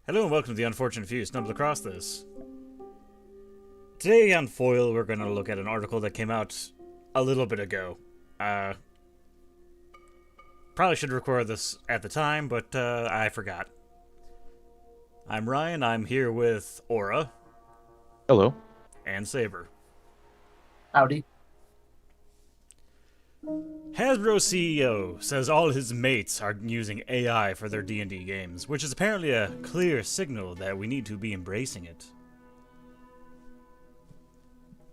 Hello and welcome to the Unfortunate Few stumbled across this. Today on F.O.I.L, we're going to look at an article that came out a little bit ago. Probably should record this at the time, but I forgot. I'm Ryan, I'm here with Aura Hello. and Saber. Howdy. Hasbro CEO says all his mates are using AI for their D&D games, which is apparently a clear signal that we need to be embracing it.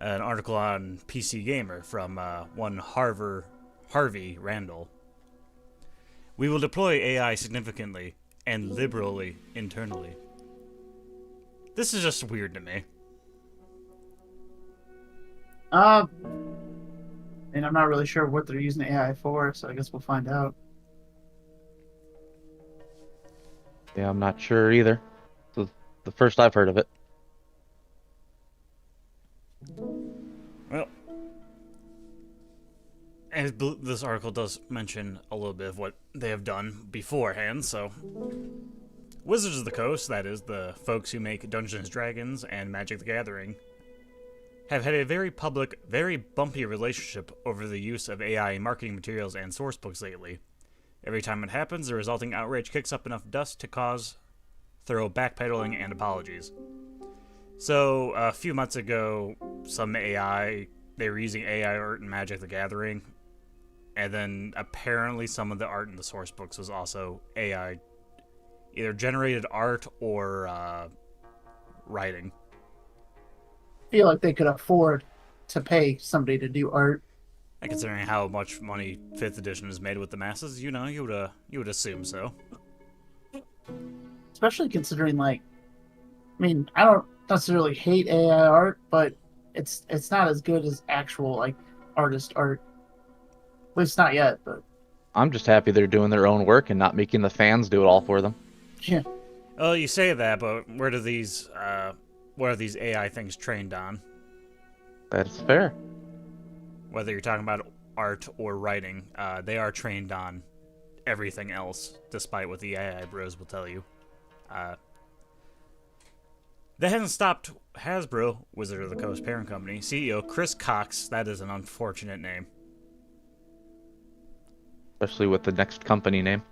An article on PC Gamer from one Harvey Randall. We will deploy AI significantly and liberally internally. This is just weird to me. Uh, and I'm not really sure what they're using AI for, so I guess we'll find out. Yeah, I'm not sure either. This is the first I've heard of it. Well, and this article does mention a little bit of what they have done beforehand, so... Wizards of the Coast, that is, the folks who make Dungeons & Dragons and Magic the Gathering, have had a very public, very bumpy relationship over the use of AI in marketing materials and source books lately. Every time it happens, the resulting outrage kicks up enough dust to cause thorough backpedaling and apologies. So, a few months ago, they were using AI art in Magic the Gathering, and then apparently some of the art in the source books was also AI, either generated art or writing. I feel like they could afford to pay somebody to do art. And considering how much money 5th edition has made with the masses, you would assume so. Especially considering, like, I mean, I don't necessarily hate AI art, but it's not as good as actual, like, artist art. At least not yet, but I'm just happy they're doing their own work and not making the fans do it all for them. yeah. Well, you say that, but what are these AI things trained on? That's fair. Whether you're talking about art or writing, they are trained on everything else, despite what the AI bros will tell you. That hasn't stopped Hasbro, Wizard of the Coast parent company, CEO Chris Cox, that is an unfortunate name, Especially with the next company name.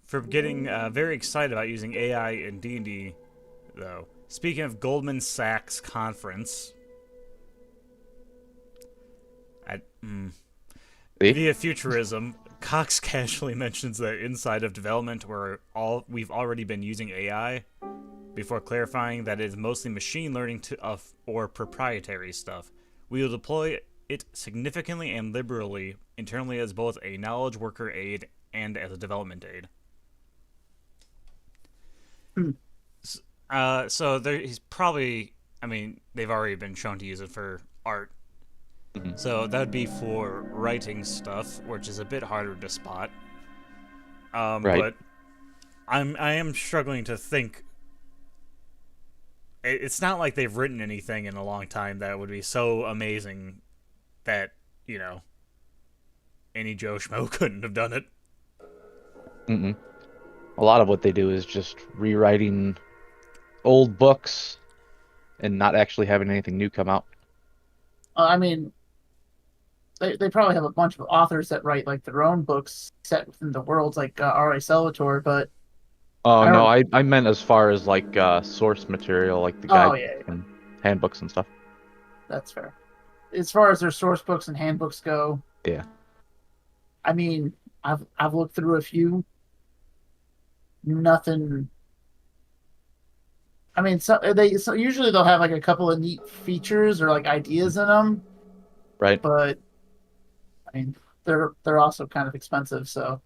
for getting very excited about using AI in D&D, though. Speaking of Goldman Sachs conference, See? via futurism, Cox casually mentions that inside of development we've already been using AI, before clarifying that it is mostly machine learning or proprietary stuff. We will deploy it significantly and liberally internally as both a knowledge worker aid and as a development aid. He's probably, I mean, they've already been shown to use it for art. Mhm. So that would be for writing stuff, which is a bit harder to spot. Right. But I am struggling to think. It's not like they've written anything in a long time that would be so amazing that, any Joe Schmo couldn't have done it. Mm-mm. A lot of what they do is just rewriting old books and not actually having anything new come out. I mean, they probably have a bunch of authors that write, like, their own books set within the worlds, like R.A. Salvatore, but Oh I no, don't. I meant as far as like source material, like the Oh, guide yeah, yeah, and handbooks and stuff. that's fair. As far as their source books and handbooks go, Yeah. I mean, I've looked through a few. Nothing. I mean, so usually they'll have like a couple of neat features or like ideas in them, Right. but I mean, they're also kind of expensive, so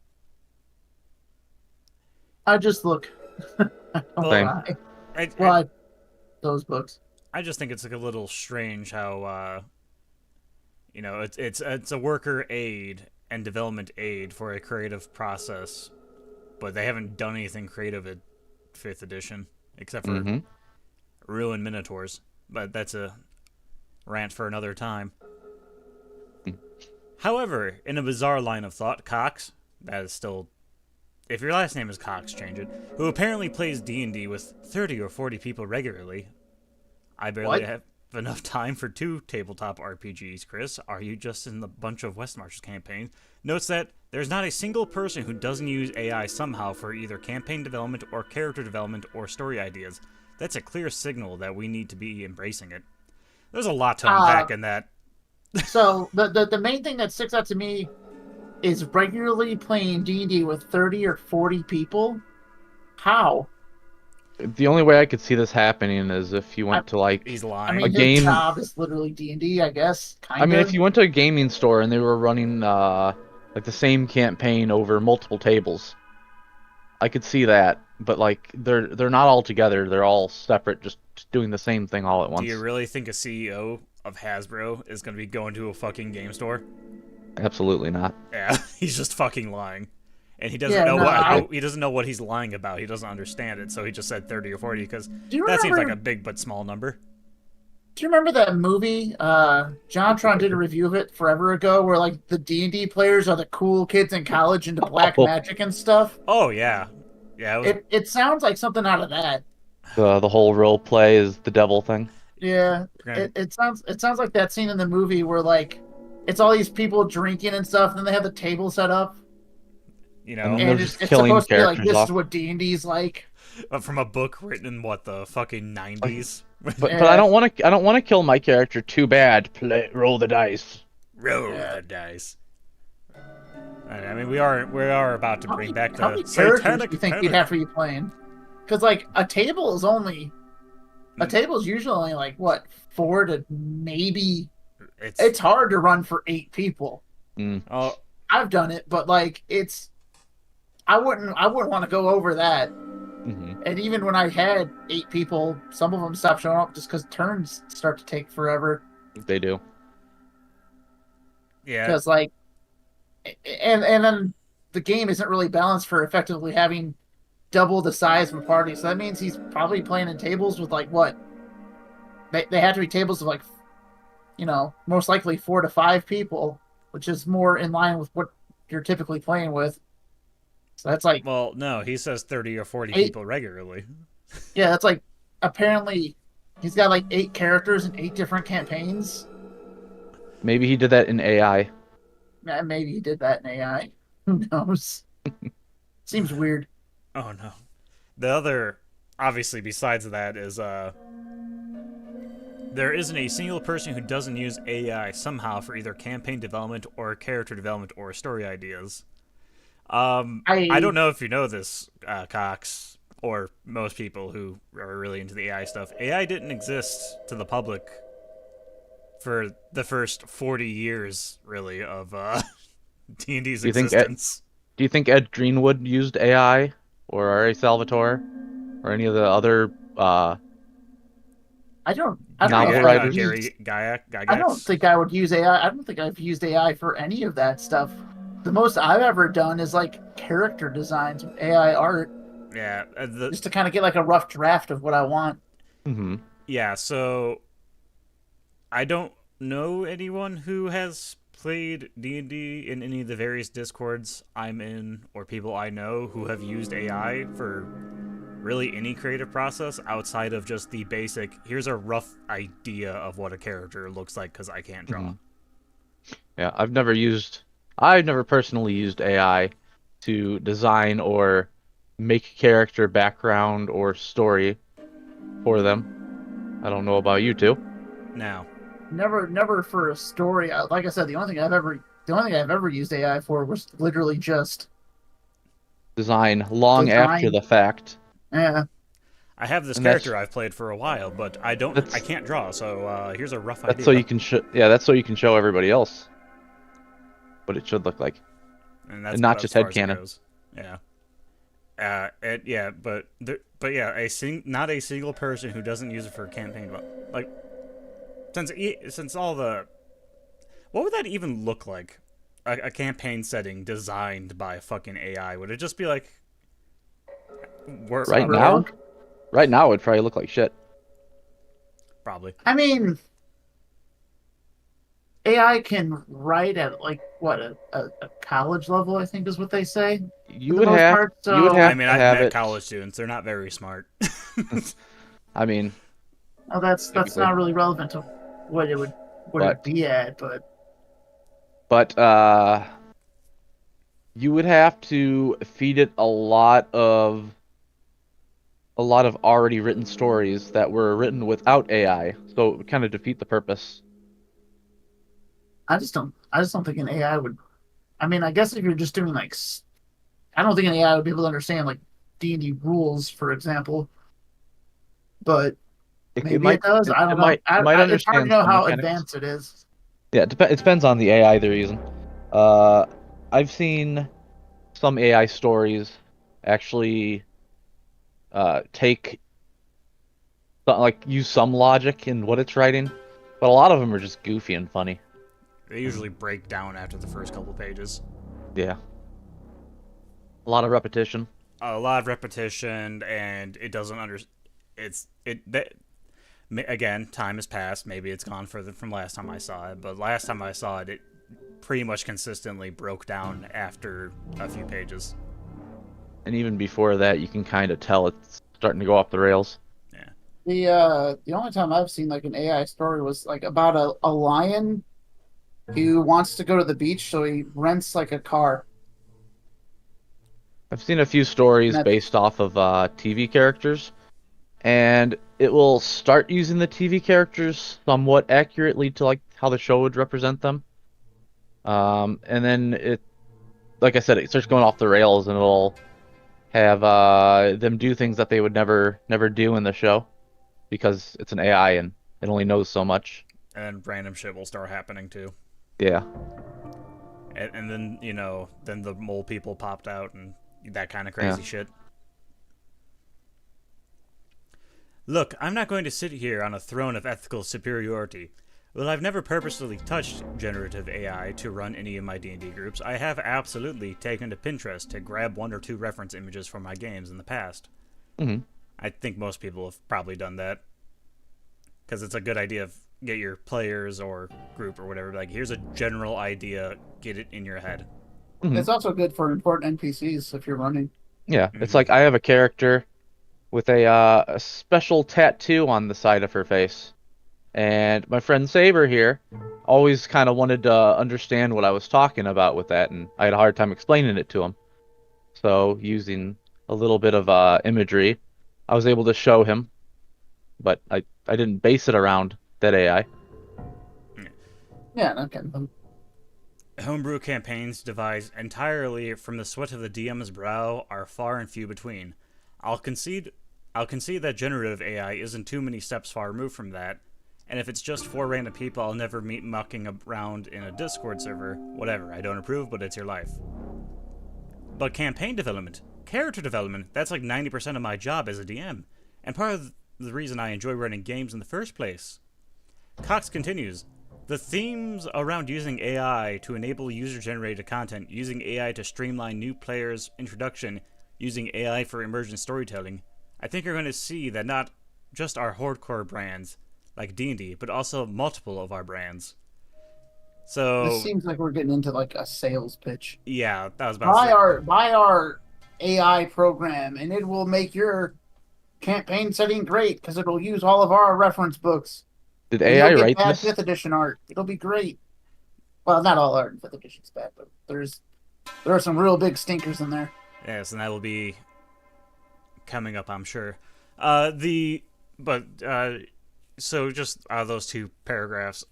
I just look. I don't Well, Same. buy. I, Well, I, those books. I just think it's like a little strange how, it's a worker aid and development aid for a creative process, but they haven't done anything creative at 5th edition, except for Mm-hmm. ruin Minotaurs. But that's a rant for another time. However, in a bizarre line of thought, Cox, that is still if your last name is Cox, change it. Who apparently plays D&D with 30 or 40 people regularly. I barely What? have enough time for 2 tabletop RPGs, Chris. Are you just in the bunch of Westmarch's campaign? Notes that there's not a single person who doesn't use AI somehow for either campaign development or character development or story ideas. That's a clear signal that we need to be embracing it. There's a lot to unpack in that. So the main thing that sticks out to me is regularly playing D&D with 30 or 40 people. How? The only way I could see this happening is if you went to like He's I lying. mean, a his game. job is literally D&D, I guess. I mean, if you went to a gaming store and they were running like the same campaign over multiple tables, I could see that. But like they're not all together. They're all separate, just doing the same thing all at once. Do you really think a CEO of Hasbro is going to be going to a fucking game store? Absolutely not. Yeah, he's just fucking lying. And he doesn't know he doesn't know what he's lying about. He doesn't understand it, so he just said 30 or 40 because that seems like a big but small number. Do you remember that movie? Jontron did a review of it forever ago, where like the D&D players are the cool kids in college into black magic and stuff. Oh yeah, yeah. It sounds like something out of that. The whole role play is the devil thing. Yeah, it sounds like that scene in the movie where like it's all these people drinking and stuff, and then they have the table set up. You know, And And they're it's just killing supposed to be like characters this off. is what D&D's like. from a book written in what the fucking 90s. But I don't want to kill my character too bad. Roll the dice. Roll the dice. I mean, we are about to bring back How many the characters satanic do you think panic. you'd have for you playing? Because like a table is usually only like what 4 to maybe. It's hard to run for 8 people. Oh, I've done it, but like I wouldn't want to go over that. Mm-hmm. And even when I had 8 people, some of them stopped showing up just because turns start to take forever. They do. yeah. Because like, and then the game isn't really balanced for effectively having double the size of a party. So that means he's probably playing in tables with like what? They have to be tables of like, most likely 4 to 5 people, which is more in line with what you're typically playing with. So that's like, Well, no, he says 30 or 40 8 people regularly. yeah, that's like apparently he's got like 8 characters in 8 different campaigns. Maybe he did that in AI. Maybe he did that in AI. Who knows? Seems weird. Oh no. The other, obviously, besides that, is there isn't a single person who doesn't use AI somehow for either campaign development or character development or story ideas. I don't know if you know this, Cox, or most people who are really into the AI stuff. AI didn't exist to the public for the first 40 years, really, of D&D's existence. Do you think Ed Greenwood used AI, or R.A. Salvatore, or any of the other I don't novel know if writers? Gary Gygax? I don't think I would use AI. I don't think I've used AI for any of that stuff. The most I've ever done is like character designs with AI art, Yeah, just to kind of get like a rough draft of what I want. Mm-hmm. yeah. So I don't know anyone who has played D&D in any of the various Discords I'm in or people I know who have used AI for really any creative process outside of just the basic, here's a rough idea of what a character looks like because I can't draw. Mm-hmm. Yeah, I've never personally used AI to design or make character background or story for them. I don't know about you two. Now, Never for a story. Like I said, the only thing I've ever used AI for was literally just Design after the fact. yeah. I have this And character I've played for a while, but I can't draw, so here's a rough idea. That's so you can that's so you can show everybody else what it should look like. And that's and not about just as far as it headcanon. goes. Yeah. But yeah, not a single person who doesn't use it for campaign. Like, since all the, what would that even look like? A campaign setting designed by fucking AI? Would it just be like, Right now, it'd probably look like shit. Probably. I mean, AI can write at like what a college level, I think is what they say for You the would most have part. you would So I have mean, to I've have met it. college students. They're not very smart. I mean, oh, that's typically, not really relevant to what it would but be at, but but you would have to feed it a lot of already written stories that were written without AI, so it would kind of defeat the purpose. I just don't think an AI would. I mean, I guess if you're just doing like, I don't think an AI would be able to understand like D&D rules, for example. But It maybe it might does. it, I it don't know. might it might It's hard to understand know some how mechanics. advanced it is. Yeah, it depends on the AI they're using. Uh, I've seen some AI stories actually take like use some logic in what it's writing, but a lot of them are just goofy and funny. They usually break down after the first couple pages. Yeah, a lot of repetition. A lot of repetition, and it doesn't under. It's it that again. Time has passed. Maybe it's gone further from last time I saw it, but last time I saw it, it pretty much consistently broke down after a few pages. And even before that, you can kind of tell it's starting to go off the rails. Yeah. The only time I've seen like an AI story was like about a lion who wants to go to the beach, so he rents like a car. I've seen a few And stories that's based off of TV characters, and it will start using the TV characters somewhat accurately to like how the show would represent them. And then like I said, it starts going off the rails, and it'll have them do things that they would never do in the show because it's an AI and it only knows so much. And random shit will start happening too. Yeah. And then then the mole people popped out and that kind of Yeah. crazy shit. Look, I'm not going to sit here on a throne of ethical superiority. While I've never purposely touched generative AI to run any of my D&D groups, I have absolutely taken to Pinterest to grab one or two reference images for my games in the past. Hmm. I think most people have probably done that. Because it's a good idea of get your players or group or whatever, like, here's a general idea, get it in your head. Hmm. it's also good for important NPCs if you're running. Yeah. It's Mm-hmm. like I have a character with a special tattoo on the side of her face. And my friend Saber here always kind of wanted to understand what I was talking about with that, and I had a hard time explaining it to him. So, using a little bit of imagery, I was able to show him, but I didn't base it around that AI. Yeah, that kind of thing. Homebrew campaigns devised entirely from the sweat of the DM's brow are far and few between. I'll concede that generative AI isn't too many steps far removed from that, and if it's just four random people I'll never meet mucking around in a Discord server, whatever, I don't approve, but it's your life. But campaign development, character development, that's like 90% of my job as a DM, and part of the reason I enjoy running games in the first place. Cox continues, the themes around using AI to enable user-generated content, using AI to streamline new players' introduction, using AI for immersion storytelling, I think you're going to see that not just our hardcore brands, like D&D, but also multiple of our brands. This So, seems like we're getting into like a sales pitch. yeah, that was about to say. Buy our AI program, and it will make your campaign setting great because it'll use all of our reference books, Did and you'll AI get write bad this? fifth edition art. It'll be great. Well, not all art in fifth edition's bad, but there are some real big stinkers in there. Yes, and that will be coming up, I'm sure. So just out of those two paragraphs,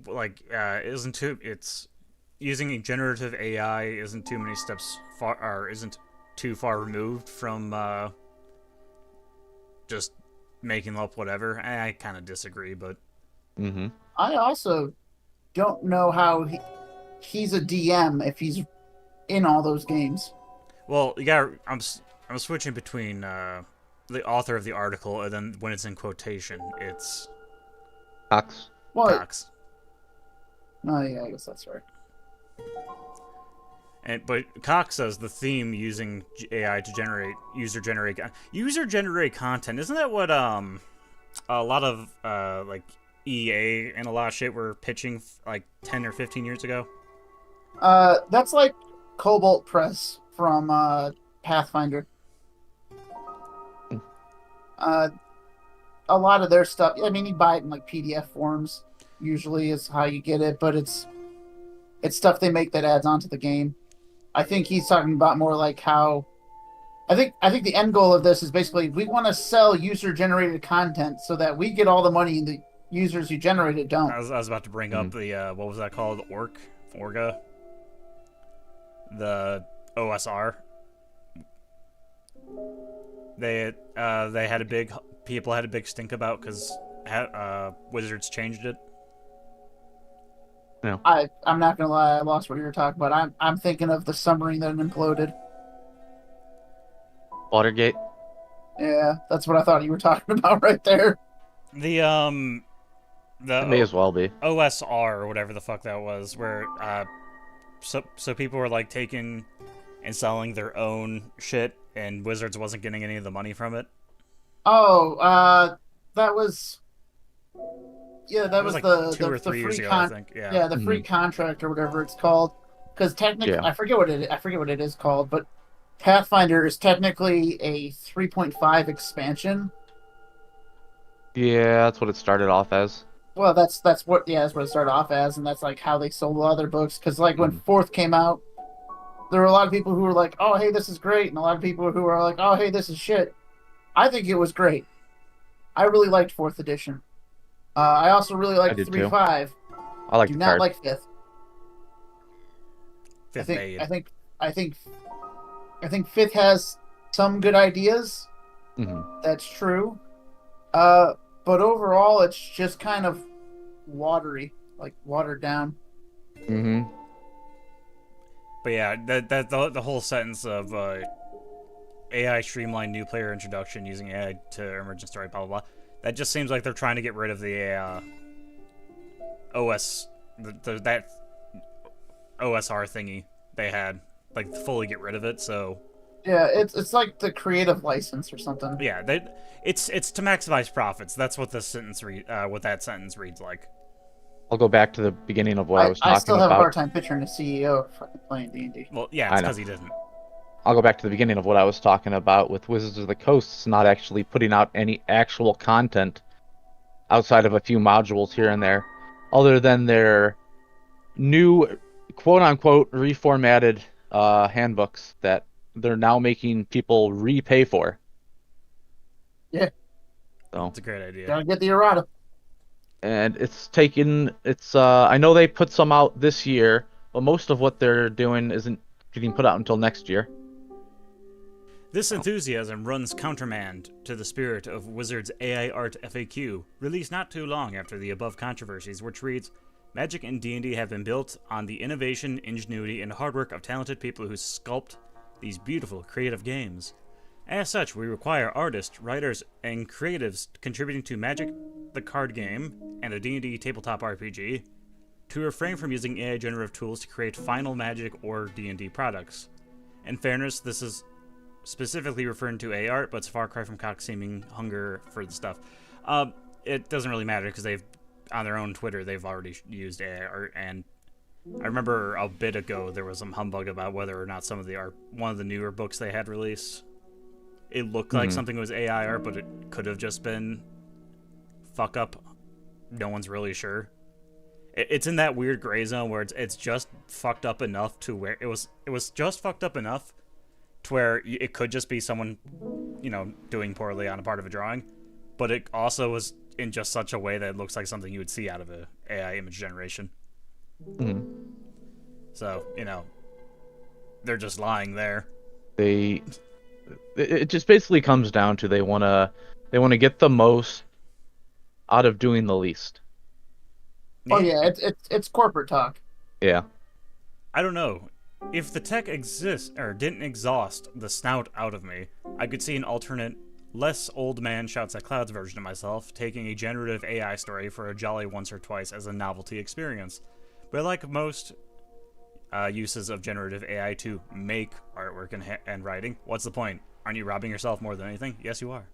like, isn't too, it's using a generative AI isn't too many steps far, or isn't too far removed from just making up whatever. I kind of disagree, but Mm-hmm. I also don't know how he's a DM if he's in all those games. well, you got. I'm switching between the author of the article and then when it's in quotation, it's Cox. Well, Cox. oh yeah, I guess that's right. But Cox says the theme using AI to generate user generated content. Isn't that what a lot of like EA and a lot of shit were pitching like 10 or 15 years ago. That's like Cobalt Press from Pathfinder. Uh, a lot of their stuff. I mean, you buy it in like PDF forms. Usually, is how you get it, but it's stuff they make that adds onto the game. I think he's talking about more like how. I think the end goal of this is basically we want to sell user generated content so that we get all the money and the users who generate it don't. I was about to bring up the what was that called? Orga, the OSR. They had a big people had a big stink about because Wizards changed it. No. I'm not gonna lie, I lost what you were talking about. I'm thinking of the submarine that imploded. Watergate. Yeah, that's what I thought you were talking about right there. The It may as well be. OSR or whatever the fuck that was, where so people were like taking and selling their own shit, and Wizards wasn't getting any of the money from it. Oh, that was. Yeah, that was like the 2 or 3 free years ago, I think. Yeah. Yeah, the free contract or whatever it's called. Because technically, Yeah. I forget what it is called, but Pathfinder is technically a 3.5 expansion. Yeah, that's what it started off as. Well, that's what it started off as, and that's like how they sold other books. Because like when Fourth came out, there were a lot of people who were like, "Oh, hey, this is great," and a lot of people who were like, "Oh, hey, this is shit." I think it was great. I really liked Fourth Edition. I also really liked 3.5. I like Do the not card. like Fifth. Fifth I made. think Fifth has some good ideas. That's true. But overall, it's just kind of watery, like watered down. But yeah, the whole sentence of AI streamlined new player introduction using AI to emergent story, blah blah blah. That just seems like they're trying to get rid of the OS, that OSR thingy they had, like fully get rid of it. So yeah, it's like the creative license or something. Yeah, it's to maximize profits. That's what what that sentence reads like. I'll go back to the beginning of what I was talking I still have about. a hard time picturing a CEO fucking playing D&D. Well, yeah, it's because he didn't. I'll go back to the beginning of what I was talking about with Wizards of the Coast not actually putting out any actual content outside of a few modules here and there, other than their new quote-unquote reformatted handbooks that they're now making people repay for. Yeah. So it's a great idea. Gotta get the errata. And I know they put some out this year, but most of what they're doing isn't getting put out until next year. This enthusiasm runs countermand to the spirit of Wizards AI Art FAQ, released not too long after the above controversies, which reads, Magic and D&D have been built on the innovation, ingenuity, and hard work of talented people who sculpt these beautiful, creative games. As such, we require artists, writers, and creatives contributing to Magic, the card game, and a D&D tabletop RPG to refrain from using AI generative tools to create final Magic or D&D products. In fairness, this is specifically referring to AI art, but it's a far cry from cock-seeming hunger for the stuff. It doesn't really matter because they've, on their own Twitter, they've already used AI art, and I remember a bit ago there was some humbug about whether or not some of the art, one of the newer books they had released, it looked like something was AI art, but it could have just been fuck up. No one's really sure. It's in that weird gray zone where it's just fucked up enough to where it was just fucked up enough to where it could just be someone, doing poorly on a part of a drawing, but it also was in just such a way that it looks like something you would see out of a AI image generation. So, they're just lying there. It just basically comes down to they want to get the most out of doing the least. Oh yeah, it's corporate talk. Yeah. I don't know. If the tech exists or didn't exhaust the snout out of me, I could see an alternate, less old man shouts at clouds version of myself taking a generative AI story for a jolly once or twice as a novelty experience. But like most uses of generative AI to make artwork and writing, what's the point? Aren't you robbing yourself more than anything? Yes, you are.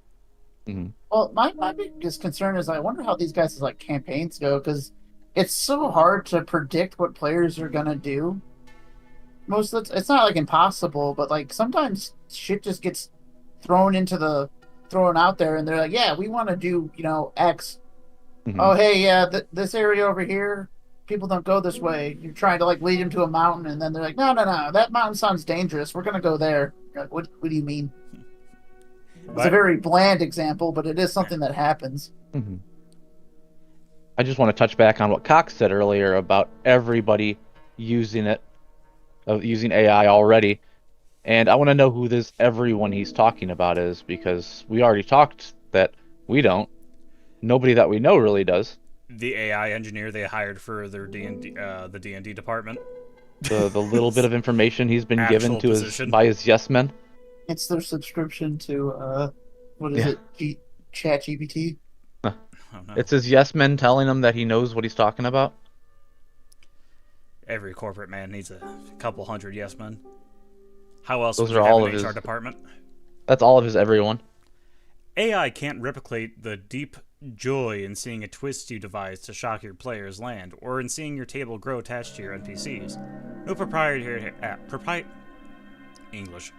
Hmm. Well, my biggest concern is I wonder how these guys' like campaigns go because it's so hard to predict what players are gonna do. Most of it's not like impossible, but like sometimes shit just gets thrown out there, and they're like, yeah, we want to do X. Hmm. Oh, hey, yeah, this area over here, people don't go this way. You're trying to like lead them to a mountain, and then they're like, no, no, no, that mountain sounds dangerous. We're gonna go there. You're like, what do you mean? It's a But very bland example, but it is something that happens. Hmm. I just want to touch back on what Cox said earlier about everybody using it, using AI already. And I want to know who this everyone he's talking about is because we already talked that we don't. Nobody that we know really does. the AI engineer they hired for their D&D, the D&D department, The little bit of information he's been given actual to position. by his yes men. It's their subscription to what is Yeah. it? Chat GPT. Oh no. It's his yes men telling him that he knows what he's talking about. Every corporate man needs a couple hundred yes men. How else Those would are you have all an of HR his. department? That's all of his everyone. AI can't replicate the deep joy in seeing a twist you devise to shock your players land, or in seeing your table grow attached to your NPCs. No English.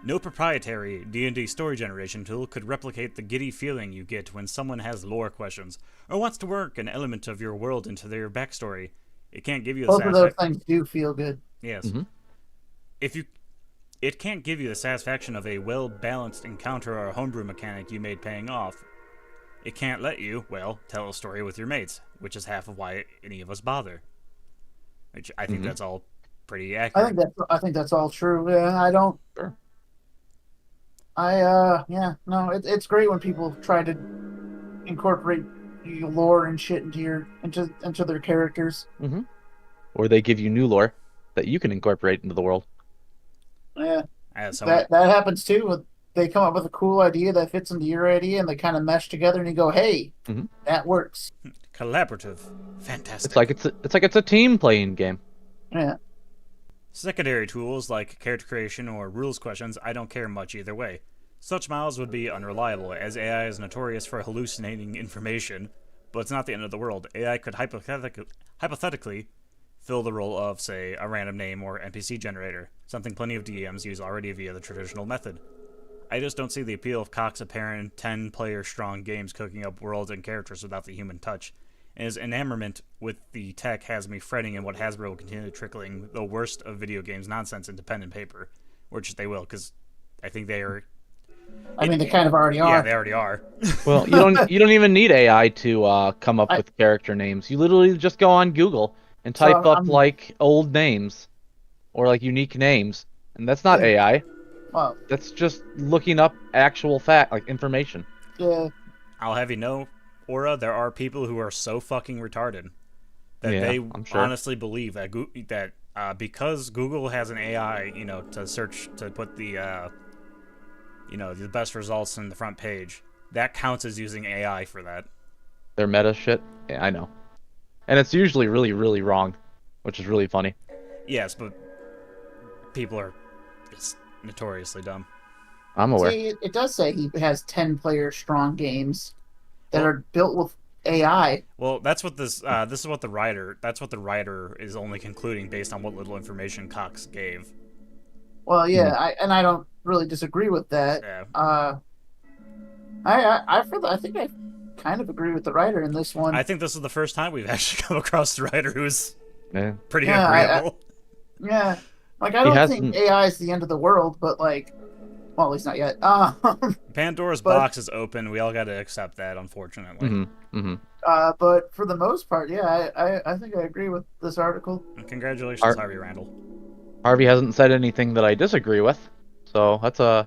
No proprietary D&D story generation tool could replicate the giddy feeling you get when someone has lore questions or wants to work an element of your world into their backstory. It can't give you the Both of those satisfaction. things do feel good. Yes. Hmm. If you It can't give you the satisfaction of a well-balanced encounter or a homebrew mechanic you made paying off. It can't let you, well, tell a story with your mates, which is half of why any of us bother. Which I think Hmm. that's all pretty accurate. I think that's all true. Yeah, I don't. Sure. Yeah, no, it's great when people try to incorporate lore and shit into their characters. Hmm. Or they give you new lore that you can incorporate into the world. Yeah, As someone that happens too. They come up with a cool idea that fits into your idea, and they kind of mesh together, and you go, "Hey, Hmm. that works." collaborative, fantastic. It's like it's a team playing game. Yeah, Secondary tools like character creation or rules questions, I don't care much either way. Such models would be unreliable, as AI is notorious for hallucinating information, but it's not the end of the world. AI could hypothetically fill the role of, say, a random name or NPC generator, something plenty of DMs use already via the traditional method. I just don't see the appeal of Cox's apparent 10-player strong games cooking up worlds and characters without the human touch. And his enamorment with the tech has me fretting in what Hasbro will continue trickling the worst of video games nonsense into pen and paper, which they will, because I think they are. I mean they kind of already Yeah, are. they already are. Well, you don't even need AI to come up I, with character names. You literally just go on Google and so type up I'm like old names or like unique names, and that's not yeah, AI. well, That's just looking up actual fact, like information. yeah, I'll have you know, Aura, there are people who are so fucking retarded that Yeah, they I'm sure. honestly believe that because Google has an AI, to search to put the best results in the front page, that counts as using AI for that. Their meta shit. Yeah, I know. And it's usually really, really wrong, which is really funny. Yes, but people are just notoriously dumb. I'm aware. see, it does say he has 10-player strong games that Well, are built with AI. well, that's what this is what the writer. That's what the writer is only concluding based on what little information Cox gave. Well, Hmm. yeah, I don't really disagree with that. Yeah. I think I kind of agree with the writer in this one. I think this is the first time we've actually come across the writer who's Yeah. pretty Yeah, agreeable. Yeah, like I He don't think hasn't. AI is the end of the world, but like, well, at least not yet. Pandora's But box is open. We all got to accept that, unfortunately. Hmm. Hmm. but for the most part, yeah, I think I agree with this article. And congratulations, Har- Harvey Randall. Harvey hasn't said anything that I disagree with, so that's a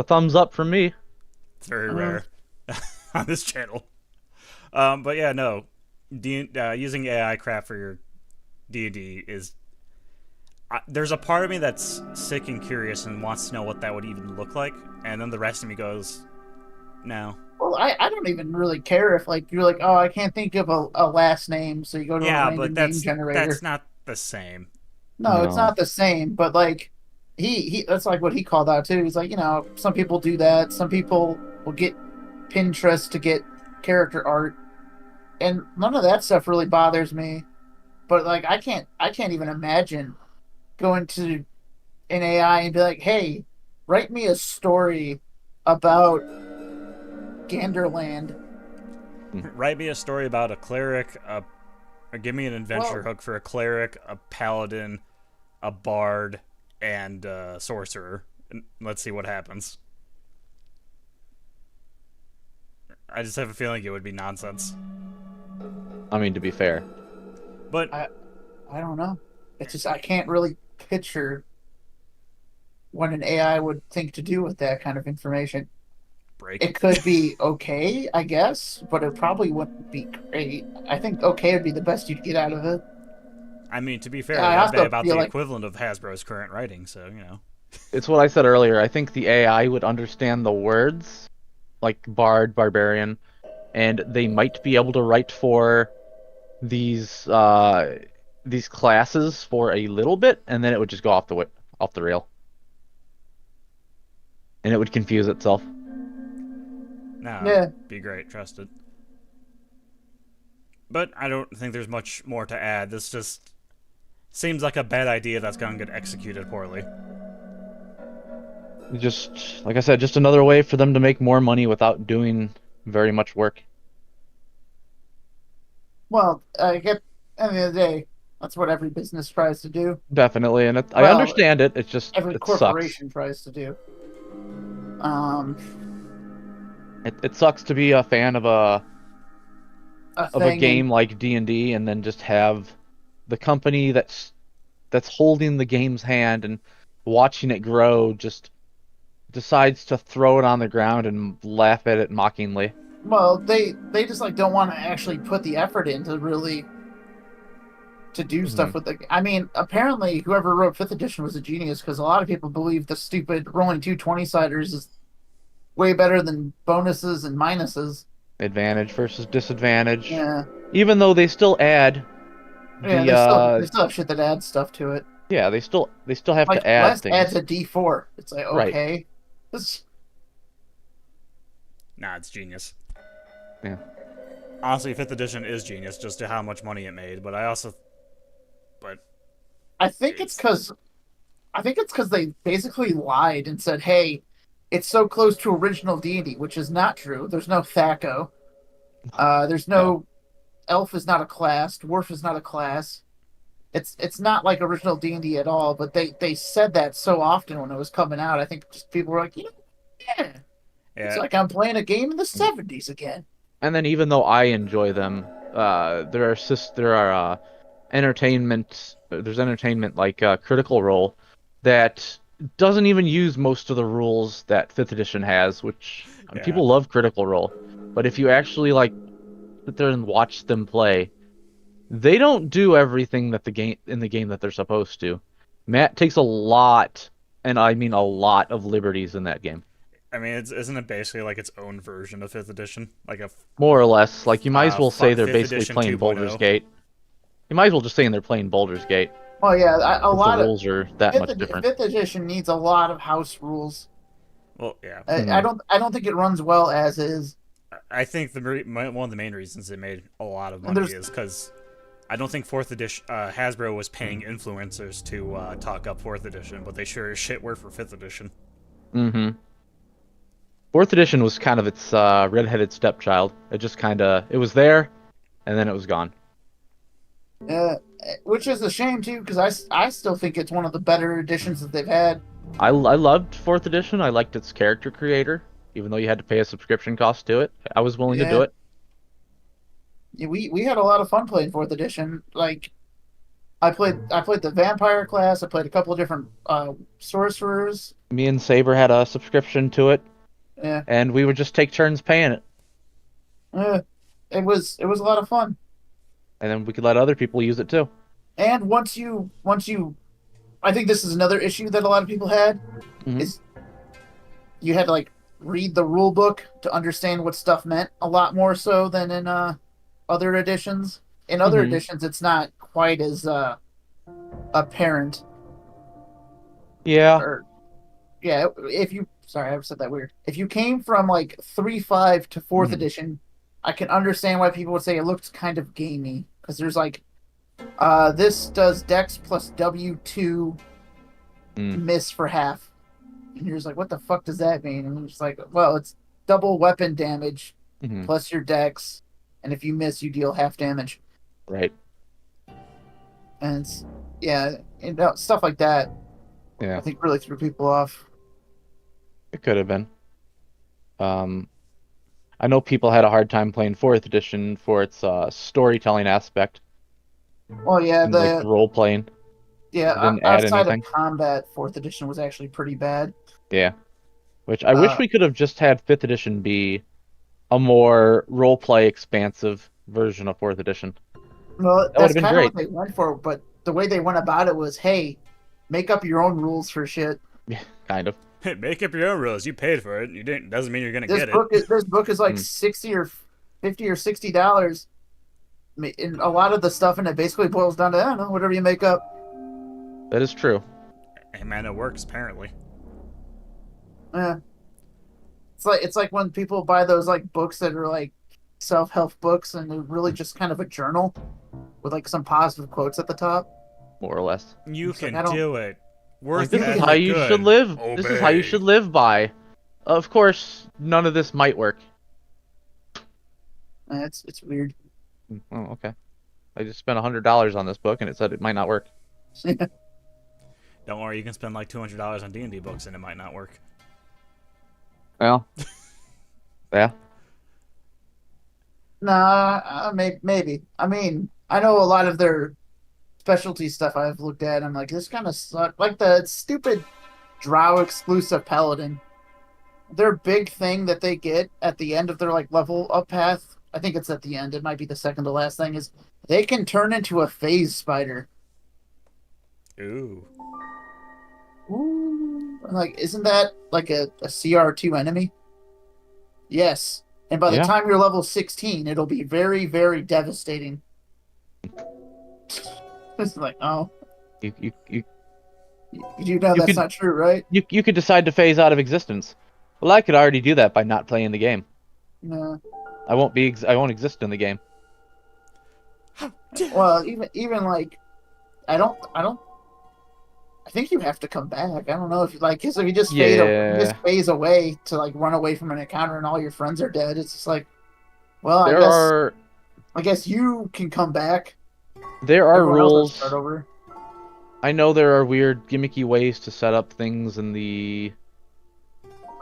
thumbs up from me. It's very Uh, rare on this channel. But yeah, no, using AI crap for your D&D is. There's a part of me that's sick and curious and wants to know what that would even look like, and then the rest of me goes, no. well, I don't even really care if like you're like, oh, I can't think of a last name, so you go to a Yeah, random but name that's generator. not the same. No, it's No. not the same, but like he that's like what he called out too. He's like, some people do that. Some people will get Pinterest to get character art, and none of that stuff really bothers me. But like, I can't even imagine going to an AI and be like, "Hey, write me a story about Ganderland." Write me a story about a cleric, or give me an adventure Well, hook for a cleric, a paladin, a bard, and a sorcerer. And let's see what happens. I just have a feeling it would be nonsense. I mean, to be fair. But I don't know. It's just I can't really picture what an AI would think to do with that kind of information. break It it. could be okay, I guess, but it probably wouldn't be great. I think okay would be the best you'd get out of it. I mean, to be fair, I that'd be also about feel the like, equivalent of Hasbro's current writing, so, you know. It's what I said earlier. I think the AI would understand the words, like bard, barbarian, and they might be able to write for these classes for a little bit, and then it would just go off the rail, and it would confuse itself. Nah, yeah, be great, trust it. But I don't think there's much more to add. This just seems like a bad idea that's going to get executed poorly. Just like I said, just another way for them to make more money without doing very much work. well, I get at the end of the day, that's what every business tries to do. Definitely, and I Well, understand it. It's just every it sucks. corporation tries to do. Um, It sucks to be a fan a of a thing, and game like D&D and then just have the company that's holding the game's hand and watching it grow just decides to throw it on the ground and laugh at it mockingly. well, they just like don't want to actually put the effort in to really to do Hmm. stuff with the. I mean, apparently, whoever wrote Fifth Edition was a genius because a lot of people believe the stupid rolling 2 20-siders is way better than bonuses and minuses. Advantage versus disadvantage. Yeah, Even though they still add yeah, the they still have shit that adds stuff to it. yeah, they still have Like to add West adds things. a D4. It's like Right. okay, this Nah, it's genius. Yeah. Honestly, 5th edition is genius just to how much money it made, but I also. But. I think it's because they basically lied and said, "Hey, it's so close to original deity," which is not true. There's no Thaco. There's No. no elf is not a class. Dwarf is not a class. It's not like original D&D at all. But they said that so often when it was coming out. I think just people were like, yeah, it's Yeah, like I'm playing a game in the '70s again. And then even though I enjoy them, there are there's entertainment like Critical Role that doesn't even use most of the rules that Fifth Edition has, which yeah. people love Critical Role, but if you actually like sit there and watch them play, they don't do everything that the game in the game that they're supposed to. Matt takes a lot, and I mean a lot of liberties in that game. I mean, isn't it basically like its own version of 5th edition? Like a More or less, like you might as well say they're 5th basically edition playing Baldur's 2.0. Gate. You might as well just say they're playing Baldur's Gate, Well, yeah, a since the lot of rules are that much different. fifth edition needs a lot of house rules. Well, yeah. Mhm. I don't think it runs well as is. I think one of the main reasons it made a lot of And money there's is because I don't think 4th edition Hasbro was paying influencers to talk up 4th edition, but they sure as shit were for 5th edition. Mm-hmm. Fourth edition was kind of its redheaded stepchild. It was there, and then it was gone. uh, which is a shame too, because I still think it's one of the better editions that they've had. I loved fourth edition. I liked its character creator, even though you had to pay a subscription cost to it. I was willing to do Yeah, it. yeah, we had a lot of fun playing fourth edition. Like I played the vampire class. I played a couple of different sorcerers. Me and Saber had a subscription to it, Yeah, and we would just take turns paying it, uh, it was a lot of fun. and then we could let other people use it too. And once you, I think this is another issue that a lot of people had Mhm. is you had to like read the rule book to understand what stuff meant a lot more so than in other editions. In other Mhm. editions, it's not quite as apparent. Yeah. Or yeah, sorry, I said that weird. If you came from like 3.5 to 4th Mhm. edition, I can understand why people would say it looks kind of gamey because there's like, this does Dex plus W2 Mm. miss for half, and you're just like, what the fuck does that mean? And you're just like, well, it's double weapon damage Mhm. plus your Dex, and if you miss, you deal half damage. Right. And it's, yeah, stuff like that. Yeah. I think really threw people off. It could have been. Um, I know people had a hard time playing 4th edition for its storytelling aspect Well, yeah, and like the role playing. It didn't add outside of anything. combat, 4th edition was actually pretty bad. Yeah. Which I wish Uh, we could have just had 5th edition be a more role play expansive version of 4th edition. well, That would that's have been kind of great. what they went for, but the way they went about it was, hey, make up your own rules for shit. Yeah, kind of. Make up your own rules. You paid for it. You didn't. Doesn't mean you're gonna This get it. book is like Hmm. 60 or 50 or $60. And a lot of the stuff in it basically boils down to, I don't know, whatever you make up. That is true. Hey man, it works apparently. Yeah. It's like when people buy those like books that are like self-help books and they're really just kind of a journal with like some positive quotes at the top. More or less. You It's like, can I don't- do it. Like, Worth this you is can- how you should live. This is how you should live by. Of course, none of this might work. It's weird. Oh, okay. I just spent $100 on this book and it said it might not work. Don't worry, you can spend like $200 on D&D books and it might not work. Well, yeah. Nah, maybe. I mean, I know a lot of their specialty stuff I've looked at. I'm like, this kind of sucks. Like the stupid Drow exclusive Paladin. Their big thing that they get at the end of their like level up path, I think it's at the end, it might be the second to last thing, is they can turn into a phase spider. Ooh. Ooh. Like, isn't that like a CR2 enemy? Yes. And by the Yeah. time you're level 16, it'll be very, very devastating. It's like, oh, You you know that's could- not true, right? you could decide to phase out of existence. Well, I could already do that by not playing the game. No. I won't exist in the game. Well, even like, I think you have to come back. I don't know if you like, because if you just Yeah. phase away to like run away from an encounter and all your friends are dead, it's just like, well, I guess you can come back. There are Everyone else has to rules. start over. I know there are weird gimmicky ways to set up things in the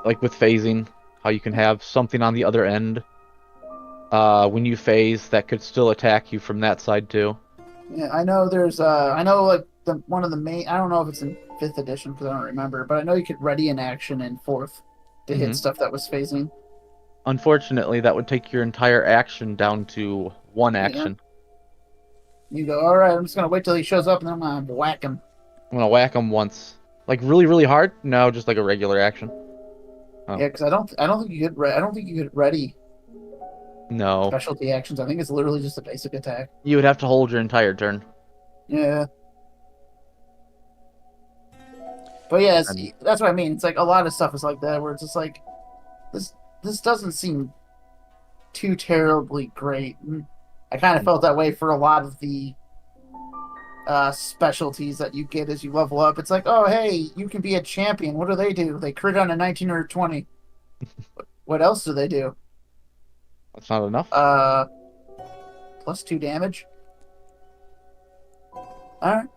like with phasing, how you can have something on the other end when you phase that could still attack you from that side too. Yeah, I know there's I know like one of the main, I don't know if it's in 5th edition because I don't remember, but I know you could ready an action in 4th to hit Mhm. stuff that was phasing. Unfortunately, that would take your entire action down to one action. You go, all right, I'm just gonna wait till he shows up and then I'm gonna whack him. I'm gonna whack him once, like really, really hard. No, just like a regular action. Oh. Yeah, because I don't think you could I don't think you could ready No, specialty actions. I think it's literally just a basic attack. you would have to hold your entire turn. Yeah. But yeah, And- that's what I mean. It's like a lot of stuff is like that, where it's just like this doesn't seem too terribly great. And I kind of felt that way for a lot of the specialties that you get as you level up. It's like, oh hey, you can be a champion. What do? They crit on a 19 or 20. What else do they do? That's not enough. +2 damage. All right.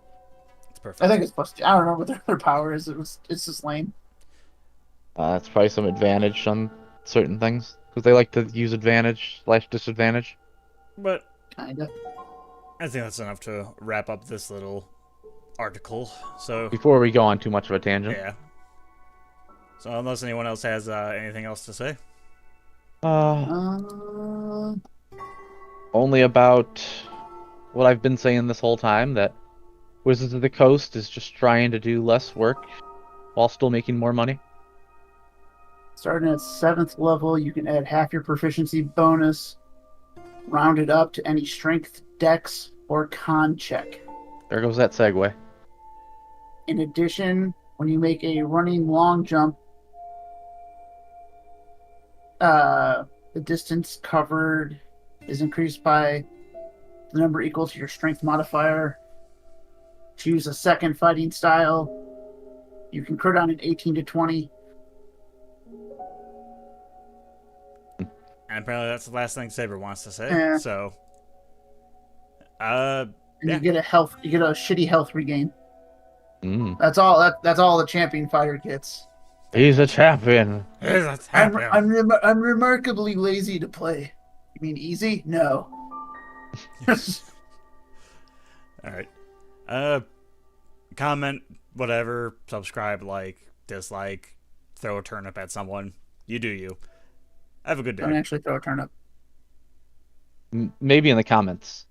It's perfect. I think it's +2. I don't know what their power is. It's just lame. That's probably some advantage on certain things because they like to use advantage/disadvantage. But Kinda. I think that's enough to wrap up this little article. So Before we go on too much of a tangent. yeah. So unless anyone else has anything else to say, Uh, Only about what I've been saying this whole time, that Wizards of the Coast is just trying to do less work while still making more money. Starting at 7th level, you can add half your proficiency bonus, rounded up to any strength, dex, or con check. There goes that segue. In addition, when you make a running long jump, The distance covered is increased by the number equal to your strength modifier. Choose a second fighting style. You can crit on an 18 to 20. And apparently that's the last thing Saber wants to say. Yeah. So, And yeah. you get a shitty health regain. Mm. That's all the champion fighter gets. He's a champion. I'm remarkably lazy to play. You mean easy? No. All right. Comment, whatever, subscribe, like, dislike, throw a turnip at someone. You do you. Have a good day. Don't actually throw a turnip. Maybe in the comments.